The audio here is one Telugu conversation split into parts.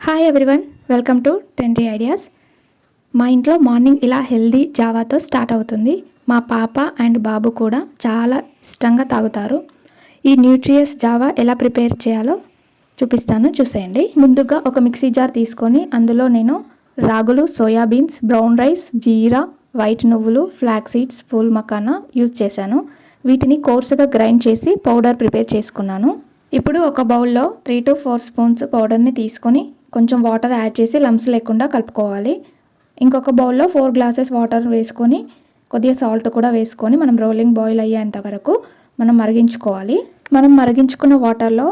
Hi everyone, welcome to trendy ideas. మా ఇంట్లో మార్నింగ్ ఇలా హెల్దీ జావాతో స్టార్ట్ అవుతుంది. మా పాప అండ్ బాబు కూడా చాలా ఇష్టంగా తాగుతారు. ఈ న్యూట్రియస్ జావా ఎలా ప్రిపేర్ చేయాలో చూపిస్తాను, చూసేయండి. ముందుగా ఒక మిక్సీ జార్ తీసుకొని అందులో నేను రాగులు, సోయాబీన్స్, బ్రౌన్ రైస్, జీరా, వైట్ నువ్వులు, ఫ్లాక్ సీడ్స్, ఫూల్ మకానా యూజ్ చేశాను. వీటిని కోర్సుగా గ్రైండ్ చేసి పౌడర్ ప్రిపేర్ చేసుకున్నాను. ఇప్పుడు ఒక బౌల్లో 3 to 4 స్పూన్స్ పౌడర్ని తీసుకొని కొంచెం వాటర్ యాడ్ చేసి లంప్స్ లేకుండా కలుపుకోవాలి. ఇంకొక బౌల్లో 4 గ్లాసెస్ వాటర్ వేసుకొని కొద్దిగా సాల్ట్ కూడా వేసుకొని మనం రోలింగ్ బాయిల్ అయ్యేంత వరకు మనం మరిగించుకోవాలి. మనం మరిగించుకున్న వాటర్లో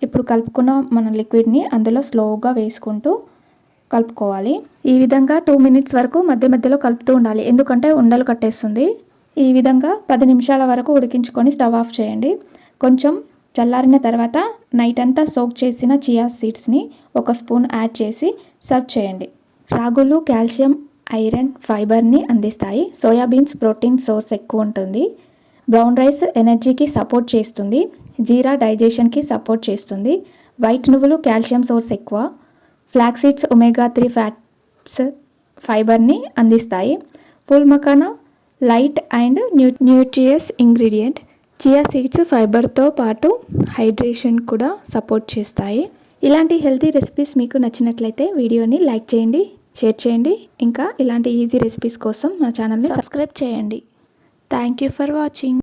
ఇప్పుడు కలుపుకున్న మన లిక్విడ్ని అందులో స్లోగా వేసుకుంటూ కలుపుకోవాలి. ఈ విధంగా 2 minutes వరకు మధ్య మధ్యలో కలుపుతూ ఉండాలి, ఎందుకంటే ఉండలు కట్టేస్తుంది. ఈ విధంగా 10 నిమిషాల వరకు ఉడికించుకొని స్టవ్ ఆఫ్ చేయండి. కొంచెం చల్లారిన తర్వాత నైట్ అంతా సోక్ చేసిన చియా సీడ్స్ని 1 స్పూన్ యాడ్ చేసి సర్వ్ చేయండి. రాగులు కాల్షియం, ఐరన్, ఫైబర్ని అందిస్తాయి. సోయాబీన్స్ ప్రోటీన్ సోర్స్ ఎక్కువ ఉంటుంది. బ్రౌన్ రైస్ ఎనర్జీకి సపోర్ట్ చేస్తుంది. జీరా డైజెషన్కి సపోర్ట్ చేస్తుంది. వైట్ నువ్వులు కాల్షియం సోర్స్ ఎక్కువ. ఫ్లాక్ సీడ్స్ ఒమేగా 3 ఫ్యాట్స్ ఫైబర్ని అందిస్తాయి. Phool makhana light and nutritious ingredient. Chia seeds ఫైబర్తో పాటు హైడ్రేషన్ కూడా సపోర్ట్ చేస్తాయి. ఇలాంటి హెల్తీ రెసిపీస్ మీకు నచ్చినట్లయితే వీడియోని లైక్ చేయండి, షేర్ చేయండి. ఇంకా ఇలాంటి ఈజీ రెసిపీస్ కోసం మన ఛానల్ని సబ్స్క్రైబ్ చేయండి. Thank you for watching.